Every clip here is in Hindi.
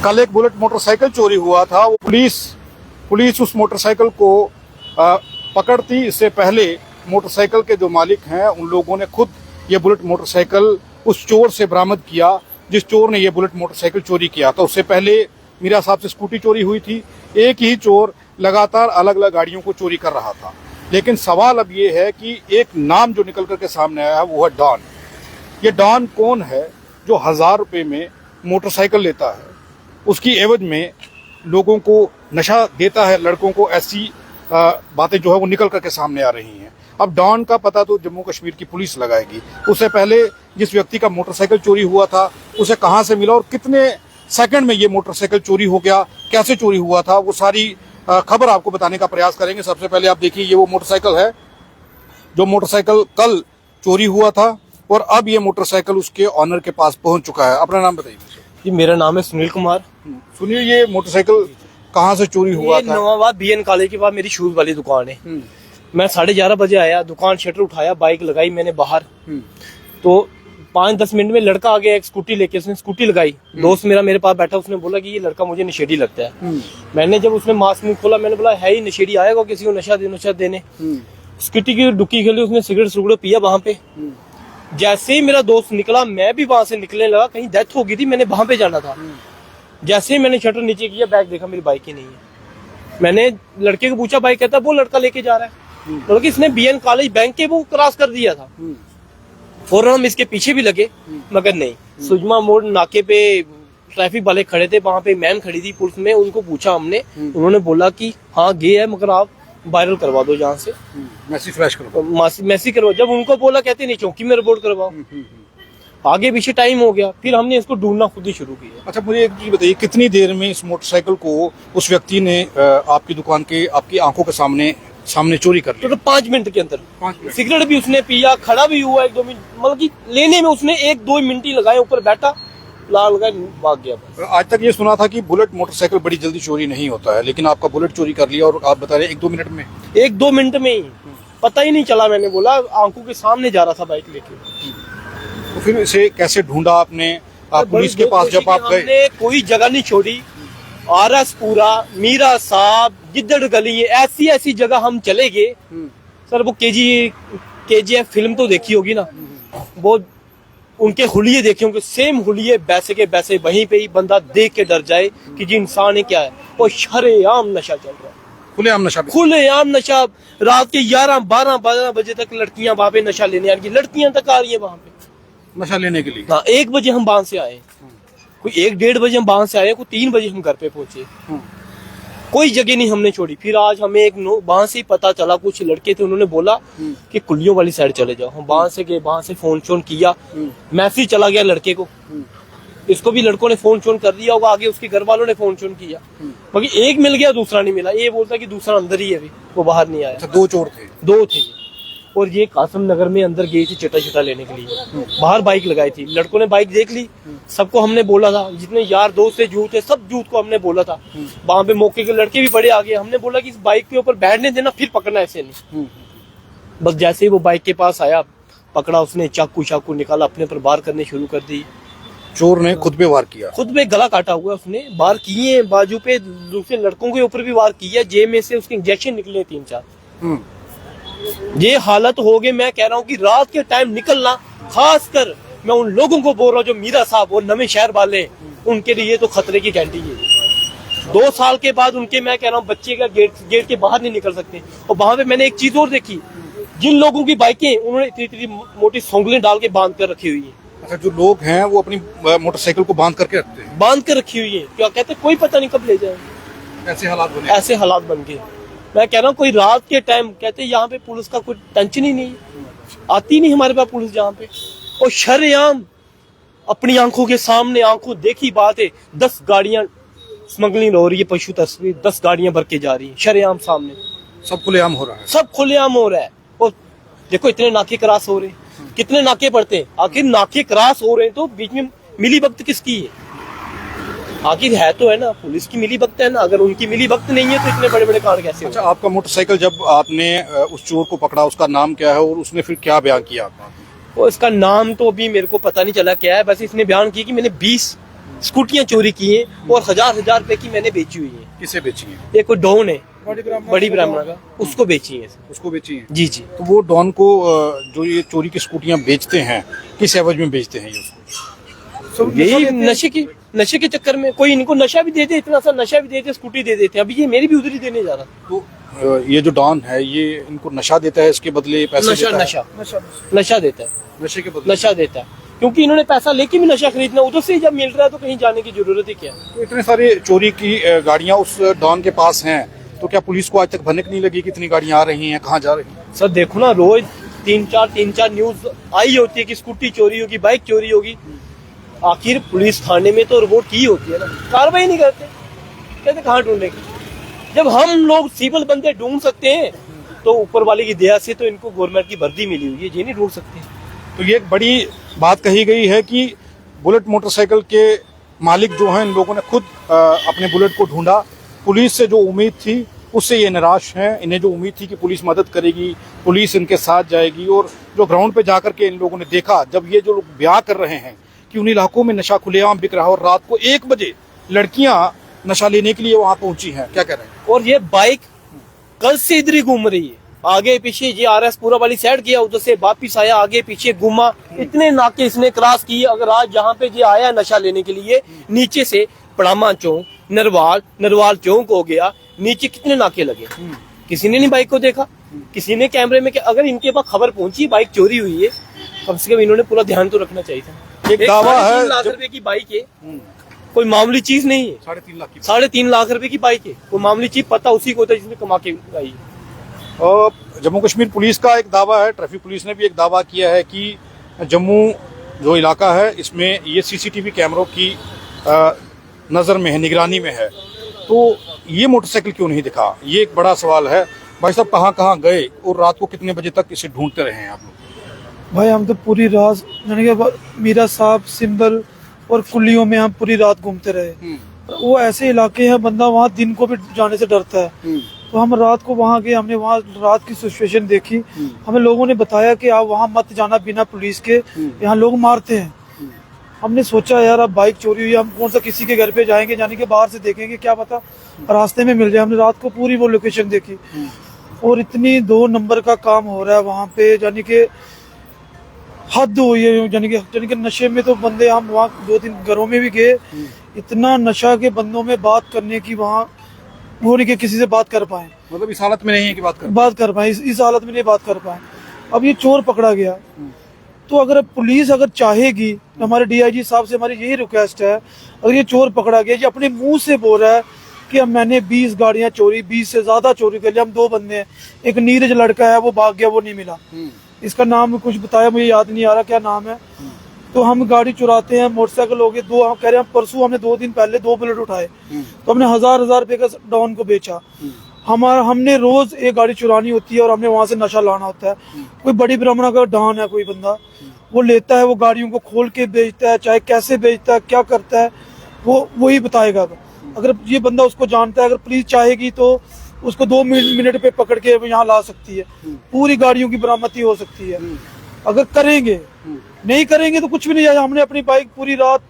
कल एक बुलेट मोटरसाइकिल चोरी हुआ था। वो पुलिस उस मोटरसाइकिल को पकड़ती इससे पहले मोटरसाइकिल के जो मालिक हैं उन लोगों ने खुद ये बुलेट मोटरसाइकिल उस चोर से बरामद किया जिस चोर ने ये बुलेट मोटरसाइकिल चोरी किया था। उससे पहले मीरा साहब से स्कूटी चोरी हुई थी। एक ही चोर लगातार अलग अलग गाड़ियों को चोरी कर रहा था। लेकिन सवाल अब ये है कि एक नाम जो निकल करके सामने आया है वो है डॉन। ये डॉन कौन है जो 1000 रुपये में मोटरसाइकिल लेता है, उसकी एवज में लोगों को नशा देता है, लड़कों को। ऐसी बातें जो है वो निकल करके सामने आ रही हैं। अब डॉन का पता तो जम्मू कश्मीर की पुलिस लगाएगी। उससे पहले जिस व्यक्ति का मोटरसाइकिल चोरी हुआ था उसे कहाँ से मिला और कितने सेकंड में ये मोटरसाइकिल चोरी हो गया, कैसे चोरी हुआ था, वो सारी खबर आपको बताने का प्रयास करेंगे। सबसे पहले आप देखिए, ये वो मोटरसाइकिल है जो मोटरसाइकिल कल चोरी हुआ था और अब ये मोटरसाइकिल उसके ऑनर के पास पहुंच चुका है। अपना नाम बताइए। जी, मेरा नाम है सुनील कुमार। सुनील, ये मोटरसाइकिल कहाँ से चोरी हुआ था? नवाबाद बीएन कॉलेज के पास मेरी शूज वाली दुकान है। मैं 11:30 बजे आया, दुकान शटर उठाया, बाइक लगाई मैंने बाहर। तो 5-10 मिनट में लड़का आ गया एक स्कूटी लेके, उसने स्कूटी लगाई। दोस्त मेरा मेरे पास बैठा, उसने बोला कि ये लड़का मुझे नशेड़ी लगता है। मैंने जब उसने मास्क मुंह खोला, मैंने बोला है ही नशेड़ी, आएगा किसी को नशा देने। स्कूटी की डुक्की खेली, उसने सिगरेट पिया वहां पे। जैसे ही मेरा दोस्त निकला, मैं भी वहां से निकलने लगा, कहीं डेथ हो गई थी, मैंने वहां पे जाना था। जैसे ही मैंने शटर नीचे किया, बैग देखा, मेरी बाइक ही नहीं है। मैंने लड़के को पूछा, बाइक, कहता वो लड़का लेके जा रहा है। बल्कि इसने बीएन कॉलेज बैंक के वो क्रॉस कर दिया था। फौरन हम इसके पीछे भी लगे, मगर नहीं। सुजमा मोड़ नाके पे ट्रैफिक वाले खड़े थे, वहां पे मैम खड़ी थी पुलिस में, उनको पूछा हमने, उन्होंने बोला कि हाँ गे है, मगर आप वायरल करवा दो जहाँ से, मैसेज फ्लैश करो, मैसेज करवाओ। जब उनको बोला, कहते नहीं, चौकी में रिपोर्ट करवाओ। आगे पीछे टाइम हो गया, फिर हमने इसको ढूंढना खुद ही शुरू किया। अच्छा, मुझे एक चीज बताइए, कितनी देर में इस मोटरसाइकिल को उस व्यक्ति ने आपकी दुकान के, आपकी आंखों के सामने चोरी कर लिया? तो 5 मिनट के अंदर। 5 मिनट। सिगरेट भी उसने पिया, खड़ा भी हुआ 1-2 मिनट, मतलब कि लेने में उसने 1-2 मिनट ही लगाए, ऊपर बैठा, लाल लगाए, भाग गया। आज तक ये सुना था कि बुलेट मोटरसाइकिल बड़ी जल्दी चोरी नहीं होता है, लेकिन आपका बुलेट चोरी कर लिया और आप बता रहे 1-2 मिनट में? 1-2 मिनट में ही, पता ही नहीं चला। मैंने बोला, आंखों के सामने जा रहा था बाइक लेके। तो फिर इसे कैसे ढूंढा आपने? पुलिस के पास जब आप गए? कोई जगह नहीं छोड़ी, आरसपुरा, मीरा साहब, गिद्दड़ गली, ऐसी जगह हम चले गए। सर, वो केजीएफ फिल्म तो देखी होगी ना, वो उनके हुलिये देखे होंगे, सेम हुलिये वैसे के वैसे, वहीं पे ही बंदा देख के डर जाए कि जी इंसान है क्या है। वो शरेआम नशा चल रहा है, खुलेआम नशा। रात के 11-12 बजे तक लड़कियां वहां पे नशा लेने आ रही है, लड़कियां तक आ रही है वहां पे नशा लेने के लिए। हाँ, 1 बजे हम बांध से आए, कोई 1-1:30 बजे हम बांध से आए, कोई 3 बजे हम घर पे पहुंचे। कोई जगह नहीं हमने छोड़ी। फिर आज हमें वहां से ही पता चला, कुछ लड़के थे, उन्होंने बोला कि कुलियों वाली साइड चले जाओ। हम वहां से गए, वहां से फोन किया, मैसेज चला गया लड़के को। इसको भी लड़कों ने फोन कर दिया होगा, आगे उसके घर वालों ने फोन किया, मगर एक मिल गया, दूसरा नहीं मिला। ये बोलता कि दूसरा अंदर ही है, अभी वो बाहर नहीं आया। 2 चोर थे? 2 थे। और ये कासम नगर में अंदर गई थी चिट्टा लेने के लिए, बाहर बाइक लगाई थी। लड़कों ने बाइक देख ली, सबको हमने बोला था, जितने यार दोस्त थे, जूथ थे, सब जूथ को हमने बोला था। वहां पे मौके के लड़के भी बड़े आ गए, हमने बोला कि इस बाइक के ऊपर बैठने देना, फिर पकड़ना, ऐसे नहीं। बस जैसे ही वो बाइक के पास आया, पकड़ा, उसने चाकू निकाला, अपने पर वार करने शुरू कर दी। चोर ने खुद पे वार किया? खुद पे गला काटा हुआ उसने, वार किए, बाजू पे, दूसरे लड़कों के ऊपर भी वार किया। जेब में से उसके इंजेक्शन निकले 3-4। ये हालत हो गई। मैं कह रहा हूँ कि रात के टाइम निकलना, खासकर मैं उन लोगों को बोल रहा हूँ जो मीरा साहब और नवे शहर वाले, उनके लिए तो खतरे की घंटी है। 2 साल के बाद उनके, मैं कह रहा हूँ, बच्चे का गेट के बाहर नहीं निकल सकते। और वहां पे मैंने एक चीज और देखी, जिन लोगों की बाइकें, उन्होंने इतनी मोटी सोंगलें डाल के बांध कर रखी हुई है। अच्छा, जो लोग हैं वो अपनी मोटरसाइकिल को बांध करके रखते हैं? बांध कर रखी हुई है, क्या कहते, कोई पता नहीं कब ले जाए। ऐसे हालात बन गए। मैं कह रहा हूँ, कोई रात के टाइम, कहते यहाँ पे पुलिस का कोई टेंशन ही नहीं है, आती नहीं हमारे पास पुलिस जहाँ पे। और शरेआम अपनी आंखों के सामने, आंखों देखी बात है, 10 गाड़ियां स्मगलिंग हो रही है, पशु तस्वीर, 10 गाड़ियां भर के जा रही है, शरेआम सामने। सब खुलेआम हो रहा है, सब खुलेआम हो रहा है। और देखो, इतने नाके क्रॉस हो रहे हैं, कितने नाके पड़ते हैं, आखिर नाके क्रॉस हो रहे हैं तो बीच में मिली भगत किसकी है? आखिर है तो है ना, पुलिस की मिली भगत है ना। अगर उनकी मिली भगत नहीं है तो इतने बड़े बड़े कांड कैसे? अच्छा, आपका मोटरसाइकिल जब आपने उस चोर को पकड़ा, उसका नाम क्या है और उसने फिर क्या बयान किया आपका? वो इसका नाम तो अभी मेरे को पता नहीं चला क्या है, बस इसने बयान किया कि मैंने 20 स्कूटियां चोरी की हैं और हजार हजार रुपए की मैंने बेची हुई है। किसे बेची है? एक कोई डॉन है बड़ी ब्राह्मण का, उसको बेची है। उसको बेची है। जी जी। तो वो डॉन को जो ये चोरी की स्कूटियां बेचते हैं, किस एवज में बेचते हैं ये उसको? यही नशे के चक्कर में कोई इनको नशा भी देते, इतना सा नशा भी देते, स्कूटी दे देते। अभी ये मेरी भी उधर ही देने जा रहा। तो ये जो डॉन है ये इनको नशा देता है, इसके बदले पैसे नशा देता है? नशा देता है, नशे के बदले नशा देता है, क्योंकि इन्होंने पैसा लेके भी नशा खरीदना, उधर से जब मिल रहा है तो कहीं जाने की जरूरत ही क्या। तो इतने सारे चोरी की गाड़ियां उस डॉन के पास हैं, तो क्या पुलिस को आज तक भनक नहीं लगी कितनी गाड़ियां आ रही हैं, कहाँ जा रही हैं? सर देखो ना, रोज तीन चार न्यूज आई होती है कि स्कूटी चोरी होगी, बाइक चोरी होगी। आखिर पुलिस थाने में तो रिपोर्ट की होती है ना, कार्रवाई नहीं करते, कहते कहाँ ढूंढेंगे। जब हम लोग सिविल बंदे ढूंढ सकते हैं तो ऊपर वाले की दया से तो इनको गवर्नमेंट की वर्दी मिली हुई है, ये नहीं ढूंढ सकते। तो ये एक बड़ी बात कही गई है कि बुलेट मोटरसाइकिल के मालिक जो हैं, इन लोगों ने खुद अपने बुलेट को ढूंढा। पुलिस से जो उम्मीद थी उससे ये निराश हैं। इन्हें जो उम्मीद थी कि पुलिस मदद करेगी, पुलिस इनके साथ जाएगी, और जो ग्राउंड पे जाकर के इन लोगों ने देखा, जब ये जो लोग बयां कर रहे हैं कि उन इलाकों में नशा खुलेआम बिक रहा है और रात को 1 बजे लड़कियां नशा लेने के लिए वहां पहुंची हैं, क्या कह रहे हैं? और ये बाइक कल से इधर ही घूम रही है, आगे पीछे। ये RS पूरा वाली साइड गया, उधर से वापिस आया, आगे पीछे घूमा, इतने नाके इसने क्रॉस किए। अगर आज जहाँ पे ये आया नशा लेने के लिए, नीचे से पड़ामा चौक, नरवाल चौक हो गया, नीचे कितने नाके लगे, किसी ने नहीं बाइक को देखा, किसी ने कैमरे में। अगर इनके पास खबर पहुंची बाइक चोरी हुई है, कम से कम इन्होंने पूरा ध्यान तो रखना चाहिए था। एक दावा है 3.5 लाख रुपए की बाइक है, कोई मामूली चीज नहीं है। 3.5 लाख की 3.5 लाख रुपए की बाइक है, कोई मामूली चीज पता उसी को होता है जिसने कमा के आई है। और जम्मू कश्मीर पुलिस का एक दावा है, ट्रैफिक पुलिस ने भी एक दावा किया है कि जम्मू जो इलाका है इसमें ये CCTV कैमरों की नज़र में है, निगरानी में है। तो ये मोटरसाइकिल क्यों नहीं दिखा, ये एक बड़ा सवाल है। भाई साहब कहाँ कहाँ गए और रात को कितने बजे तक इसे ढूंढते रहे हैं आप लोग? भाई हम तो पूरी रात, यानी कि मीरा साहब, सिंबल और कुल्लियों में हम पूरी रात घूमते रहे। वो ऐसे इलाके हैं बंदा वहाँ दिन को भी जाने से डरता है। तो हम रात को वहाँ गए, हमने वहाँ रात की सिचुएशन देखी। हमें लोगों ने बताया कि आप वहाँ मत जाना बिना पुलिस के, यहाँ लोग मारते हैं। हमने सोचा यार अब बाइक चोरी हुई, हम कौन सा किसी के घर पे जाएंगे, यानी कि बाहर से देखेंगे, क्या पता रास्ते में मिल जाए। हमने रात को पूरी वो लोकेशन देखी और इतनी 2 नंबर का काम हो रहा है वहाँ पे, यानी कि हद हुई है। यानी कि नशे में तो बंदे, हम वहाँ 2-3 घरों में भी गए, इतना नशा के बंदों में बात करने की वहाँ वो नहीं कि किसी से बात कर पाए। मतलब इस हालत में नहीं है कि बात कर पाए, इस हालत में नहीं बात कर पाए। अब ये चोर पकड़ा गया, तो अगर पुलिस अगर चाहेगी, हमारे DIG साहब से हमारी यही रिक्वेस्ट है, अगर ये चोर पकड़ा गया, ये अपने मुंह से बोल रहा है कि अब मैंने 20 गाड़ियां चोरी, 20 से ज्यादा चोरी कर लिया, हम 2 बंदे हैं, एक नीरज लड़का है वो भाग गया, वो नहीं मिला, इसका नाम कुछ बताया, मुझे याद नहीं आ रहा क्या नाम है। तो हम गाड़ी चुराते हैं, मोटरसाइकिल हो गए 2, हम कह रहे हैं परसों हमने 2 दिन पहले 2 बुलेट उठाए, तो हमने 1000 रुपए का डॉन को बेचा। हमने रोज एक गाड़ी चुरानी होती है और हमने वहां से नशा लाना होता है। कोई बड़ी ब्राह्मण का डॉन है कोई बंदा, वो लेता है, वो गाड़ियों को खोल के बेचता है, चाहे कैसे बेचता है, क्या करता है, वो वही बताएगा। अगर ये बंदा उसको जानता है, अगर पुलिस चाहेगी तो उसको 2 मिनट पे पकड़ के यहाँ ला सकती है, पूरी गाड़ियों की बरामदी हो सकती है। अगर करेंगे, नहीं करेंगे तो कुछ भी नहीं आएगा। हमने अपनी बाइक पूरी रात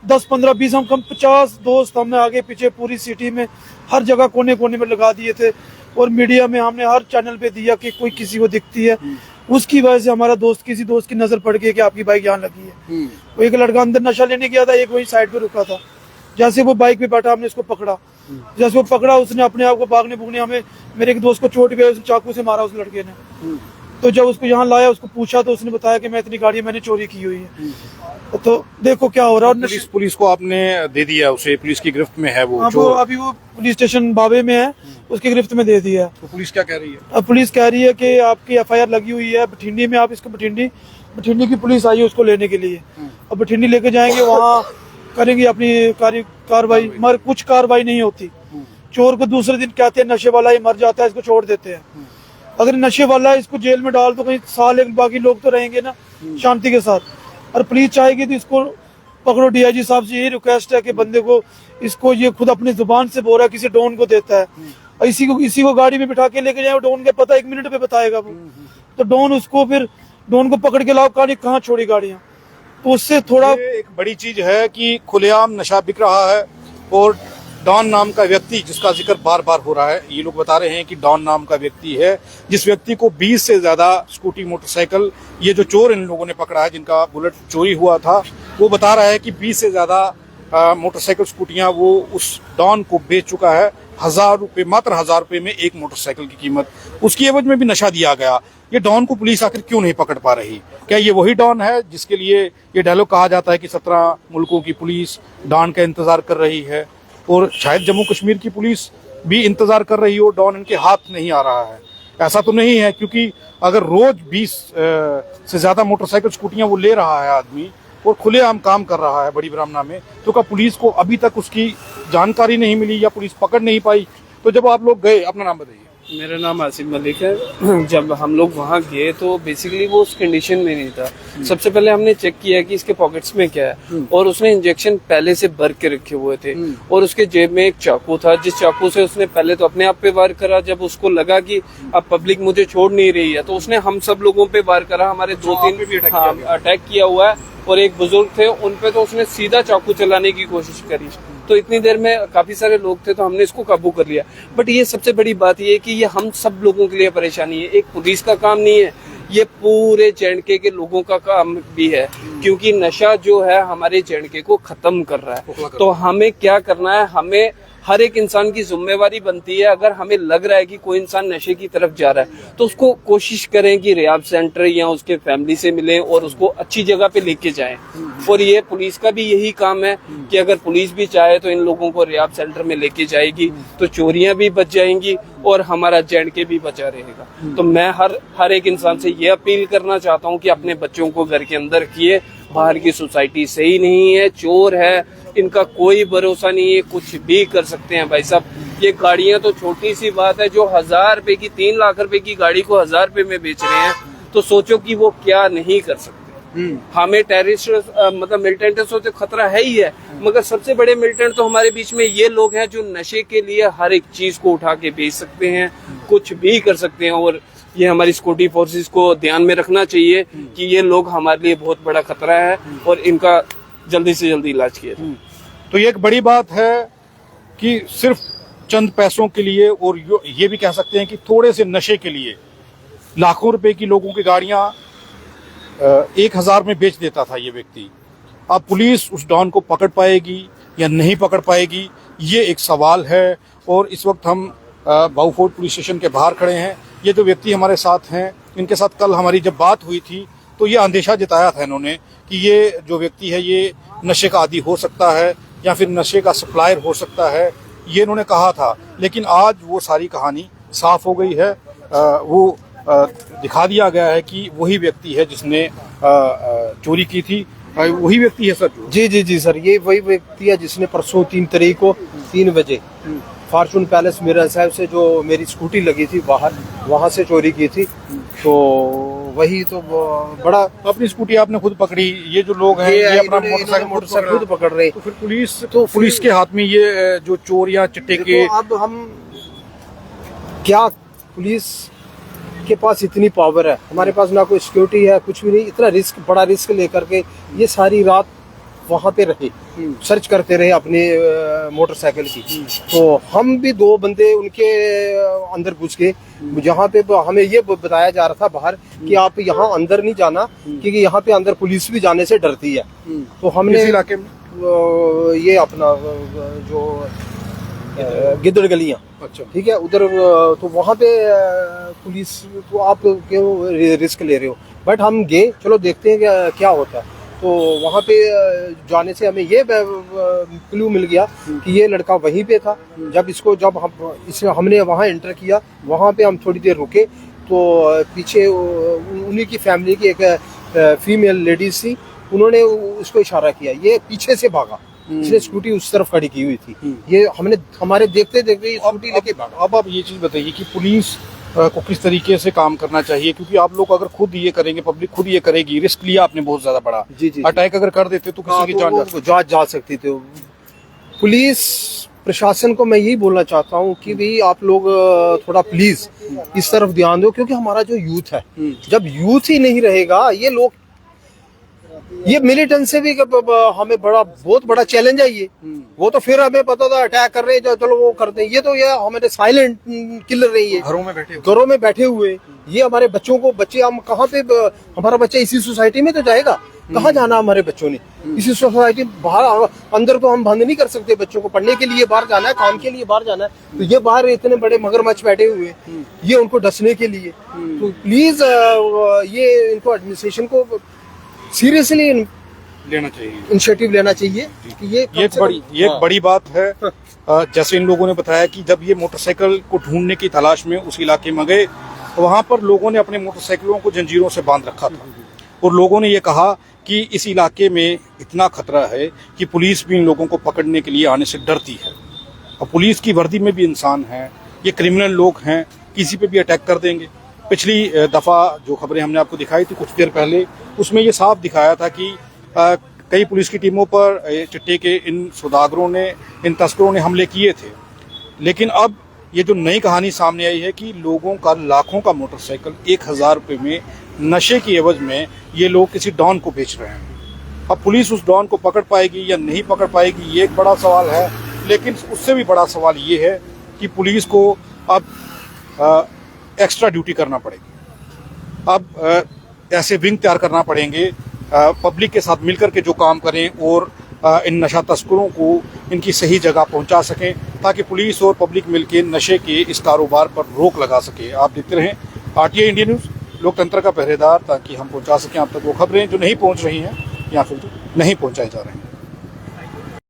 10, 15, 20, हम कम 50 दोस्त हमने आगे पीछे पूरी सिटी में हर जगह कोने कोने में लगा दिए थे, और मीडिया में हमने हर चैनल पे दिया कि कोई किसी को दिखती है, उसकी वजह से हमारा दोस्त, किसी दोस्त की नजर पड़ गई कि आपकी बाइक यहाँ लगी है। वो एक लड़का अंदर नशा लेने गया था, एक वही साइड पे रुका था, जैसे वो बाइक पे बैठा हमने उसको पकड़ा, जैसे वो पकड़ा उसने अपने आप को भागने भूगने, हमें मेरे एक दोस्त को चोट गया, उसने चाकू से मारा उस लड़के ने। तो जब उसको यहाँ लाया, उसको पूछा तो उसने बताया कि मैं इतनी गाड़ी मैंने चोरी की हुई है। तो देखो क्या हो रहा है। पुलिस को आपने दे दिया, उसे पुलिस की गिरफ्त में है वो अभी वो पुलिस स्टेशन बाबे में है, उसकी गिरफ्त में दे दिया है। तो पुलिस क्या कह रही है? अब पुलिस कह रही है कि आपकी FIR लगी हुई है बठिंडी में, आप इसको बठिंडी की पुलिस आई है उसको लेने के लिए। अब बठिंडी लेके जाएंगे, वहाँ करेंगे अपनी कार्रवाई, मगर कुछ कार्रवाई नहीं होती। चोर को दूसरे दिन कहते हैं नशे वाला, ये मर जाता है, इसको छोड़ देते हैं। अगर नशे वाला है इसको जेल में डाल तो कहीं साल एक, बाकी लोग तो रहेंगे ना शांति के साथ। और पुलिस चाहेगी तो इसको पकड़ो। DIG साहब से यही रिक्वेस्ट है कि बंदे को, इसको ये खुद अपनी जुबान से बोल रहा है किसी डॉन को देता है, और इसी को गाड़ी में बिठा के लेके जाए, डॉन के पता 1 मिनट पे बताएगा वो। तो डॉन को पकड़ के लाओ, कहानी कहाँ छोड़ी गाड़ियाँ, तो उससे थोड़ा ये एक बड़ी चीज है कि खुलेआम नशा बिक रहा है और डॉन नाम का व्यक्ति जिसका जिक्र बार बार हो रहा है, ये लोग बता रहे हैं कि डॉन नाम का व्यक्ति है जिस व्यक्ति को 20 से ज्यादा स्कूटी मोटरसाइकिल, ये जो चोर इन लोगों ने पकड़ा है जिनका बुलेट चोरी हुआ था, वो बता रहा है कि 20 से ज्यादा मोटरसाइकिल स्कूटियां वो उस डॉन को बेच चुका है। 1000 रुपये, मात्र 1000 रुपये में एक मोटरसाइकिल की कीमत। उसकी एवज में भी नशा दिया गया। ये डॉन को पुलिस आखिर क्यों नहीं पकड़ पा रही? क्या ये वही डॉन है जिसके लिए ये डायलॉग कहा जाता है कि 17 मुल्कों की पुलिस डॉन का इंतजार कर रही है? और शायद जम्मू कश्मीर की पुलिस भी इंतजार कर रही हो, डॉन इनके हाथ नहीं आ रहा है। ऐसा तो नहीं है, क्योंकि अगर रोज 20 से ज्यादा मोटरसाइकिल स्कूटियां वो ले रहा है आदमी और खुलेआम काम कर रहा है बड़ी ब्राह्मणा में, तो क्या पुलिस को अभी तक उसकी जानकारी नहीं मिली या पुलिस पकड़ नहीं पाई? तो जब आप लोग गए, अपना नाम बताइए। मेरा नाम आसिफ मलिक है। जब हम लोग वहाँ गए तो बेसिकली वो उस कंडीशन में नहीं था। सबसे पहले हमने चेक किया कि इसके पॉकेट्स में क्या है, और उसने इंजेक्शन पहले से भर के रखे हुए थे, और उसके जेब में एक चाकू था, जिस चाकू से उसने पहले तो अपने आप पे वार करा। जब उसको लगा कि अब पब्लिक मुझे छोड़ नहीं रही है, तो उसने हम सब लोगों पे वार करा। हमारे 2-3 अटैक किया हुआ है, और एक बुजुर्ग थे उन पे तो उसने सीधा चाकू चलाने की कोशिश करी। तो इतनी देर में काफी सारे लोग थे, तो हमने इसको काबू कर लिया। बट ये सबसे बड़ी बात ये है कि ये हम सब लोगों के लिए परेशानी है, एक पुलिस का काम नहीं है, ये पूरे जेएंडके के लोगों का काम भी है, क्योंकि नशा जो है हमारे जेएंडके को खत्म कर रहा है। तो हमें क्या करना है, हमें हर एक इंसान की जिम्मेवारी बनती है, अगर हमें लग रहा है कि कोई इंसान नशे की तरफ जा रहा है तो उसको कोशिश करें कि रिहाब सेंटर या उसके फैमिली से मिलें और उसको अच्छी जगह पे लेके जाएं। और ये पुलिस का भी यही काम है कि अगर पुलिस भी चाहे तो इन लोगों को रिहाब सेंटर में लेके जाएगी, तो चोरियां भी बच जाएंगी और हमारा जेएंडके भी बचा रहेगा। तो मैं हर एक इंसान से ये अपील करना चाहता हूँ कि अपने बच्चों को घर के अंदर रखिए। बाहर की सोसाइटी सही नहीं है, चोर है, इनका कोई भरोसा नहीं है, कुछ भी कर सकते हैं भाई साहब। ये गाड़ियां तो छोटी सी बात है, जो 1000 रुपए की, 3 लाख रुपए की गाड़ी को 1000 रुपए में बेच रहे हैं, तो सोचो कि वो क्या नहीं कर सकते। हमें टेररिस्ट मतलब मिलिटेंट से तो खतरा है ही है, मगर सबसे बड़े मिलिटेंट तो हमारे बीच में ये लोग हैं जो नशे के लिए हर एक चीज को उठा के बेच सकते हैं, कुछ भी कर सकते हैं। और ये हमारी सिक्योरिटी फोर्सेस को ध्यान में रखना चाहिए कि ये लोग हमारे लिए बहुत बड़ा खतरा है और इनका जल्दी से जल्दी इलाज किया जाए। तो ये एक बड़ी बात है कि सिर्फ चंद पैसों के लिए, और ये भी कह सकते हैं कि थोड़े से नशे के लिए लाखों रुपए की लोगों की गाड़ियां 1000 में बेच देता था ये व्यक्ति। अब पुलिस उस डॉन को पकड़ पाएगी या नहीं पकड़ पाएगी, ये एक सवाल है। और इस वक्त हम बाउफोर्ट पुलिस स्टेशन के बाहर खड़े हैं। ये जो व्यक्ति हमारे साथ हैं, इनके साथ कल हमारी जब बात हुई थी तो ये अंदेशा जताया था इन्होंने कि ये जो व्यक्ति है ये नशे का आदी हो सकता है या फिर नशे का सप्लायर हो सकता है, ये इन्होंने कहा था। लेकिन आज वो सारी कहानी साफ हो गई है। वो दिखा दिया गया है कि वही व्यक्ति है जिसने चोरी की थी। वही व्यक्ति है सर? जी सर, ये वही व्यक्ति है जिसने परसों 3 तारीख को 3 बजे फॉर्चून पैलेस मिरर साहब से जो मेरी स्कूटी लगी थी बाहर, वहां से चोरी की थी। तो वही तो बड़ा, अपनी स्कूटी आपने खुद पकड़ी, ये जो लोग हैं ये अपना मोटरसाइकिल खुद पकड़ रहे। तो फिर पुलिस के हाथ में ये जो चोर या चिट्टे के, अब हम क्या, पुलिस के पास इतनी पावर है, हमारे पास ना कोई सिक्योरिटी है, कुछ भी नहीं। इतना रिस्क, बड़ा रिस्क लेकर के ये सारी रात वहां पे रहे, सर्च करते रहे अपने मोटरसाइकिल की। तो हम भी 2 बंदे उनके अंदर घुस गए, जहाँ पे हमें ये बताया जा रहा था बाहर कि आप यहाँ अंदर नहीं जाना, क्योंकि यहाँ पे अंदर पुलिस भी जाने से डरती है। तो हमने इलाके में ये अपना जो गिद्दड़ गलियां, अच्छा ठीक है, उधर तो वहाँ पे पुलिस, तो आप क्यों रिस्क ले रहे हो? बट हम गए, चलो देखते हैं क्या होता है। तो वहाँ पे जाने से हमें ये क्लू मिल गया कि ये लड़का वहीं पे था। जब हमने वहाँ एंटर किया, वहाँ पे हम थोड़ी देर रुके, तो पीछे उन्हीं की फैमिली की एक फीमेल लेडीज थी, उन्होंने उसको इशारा किया, ये पीछे से भागा। इसने स्कूटी उस तरफ खड़ी की हुई थी, ये हमारे देखते देखते स्कूटी लेके भागा। अब आप ये चीज बताइए कि पुलिस को किस तरीके से काम करना चाहिए, क्योंकि आप लोग अगर खुद ये करेंगे, पब्लिक खुद ये करेगी, रिस्क लिया आपने बहुत ज्यादा बड़ा। जी। अटैक अगर कर देते तो किसी की जान जा सकती थी। पुलिस प्रशासन को मैं यही बोलना चाहता हूँ कि भाई आप लोग थोड़ा प्लीज इस तरफ ध्यान दो, क्योंकि हमारा जो यूथ है, जब यूथ ही नहीं रहेगा, ये लोग ये मिलिटेंट से भी हमें बहुत बड़ा चैलेंज है ये। वो तो फिर हमें पता था अटैक कर रहे हैं, चलो वो करते हैं। ये तो ये हमारे साइलेंट किलर नहीं है, घरों में बैठे हुए। ये हमारे बच्चों को, बच्चे हम कहाँ पे, हमारा बच्चा इसी सोसाइटी में तो जाएगा, कहाँ जाना हमारे बच्चों ने इसी सोसाइटी, बाहर अंदर तो हम बंद नहीं कर सकते। बच्चों को पढ़ने के लिए बाहर जाना है, काम के लिए बाहर जाना है, तो ये बाहर इतने बड़े मगरमच्छ बैठे हुए, ये उनको डसने के लिए। तो प्लीज ये इनको एडमिनिस्ट्रेशन को सीरियसली लेना चाहिए, इनिशिएटिव लेना चाहिए कि ये एक बड़ी बात है। जैसे इन लोगों ने बताया कि जब ये मोटरसाइकिल को ढूंढने की तलाश में उस इलाके में गए, वहां पर लोगों ने अपने मोटरसाइकिलों को जंजीरों से बांध रखा था और लोगों ने ये कहा कि इस इलाके में इतना खतरा है कि पुलिस भी इन लोगों को पकड़ने के लिए आने से डरती है। और पुलिस की वर्दी में भी इंसान हैं, ये क्रिमिनल लोग हैं, किसी पे भी अटैक कर देंगे। पिछली दफा जो खबरें हमने आपको दिखाई थी कुछ देर पहले, उसमें ये साफ दिखाया था कि कई पुलिस की टीमों पर चिट्टे के इन सौदागरों ने, इन तस्करों ने हमले किए थे। लेकिन अब ये जो नई कहानी सामने आई है कि लोगों का लाखों का मोटरसाइकिल 1000 रुपये में नशे की एवज में ये लोग किसी डॉन को बेच रहे हैं। अब पुलिस उस डॉन को पकड़ पाएगी या नहीं पकड़ पाएगी, ये एक बड़ा सवाल है। लेकिन उससे भी बड़ा सवाल ये है कि पुलिस को अब एक्स्ट्रा ड्यूटी करना पड़ेगी। अब ऐसे विंग तैयार करना पड़ेंगे पब्लिक के साथ मिलकर के जो काम करें और इन नशा तस्करों को इनकी सही जगह पहुंचा सकें, ताकि पुलिस और पब्लिक मिलकर नशे के इस कारोबार पर रोक लगा सके। आप देखते रहें RTI इंडिया न्यूज़, लोकतंत्र का पहरेदार, ताकि हम पहुंचा सकें आप तक वो खबरें जो नहीं पहुंच रही हैं या फिर नहीं पहुंचाई जा रही हैं।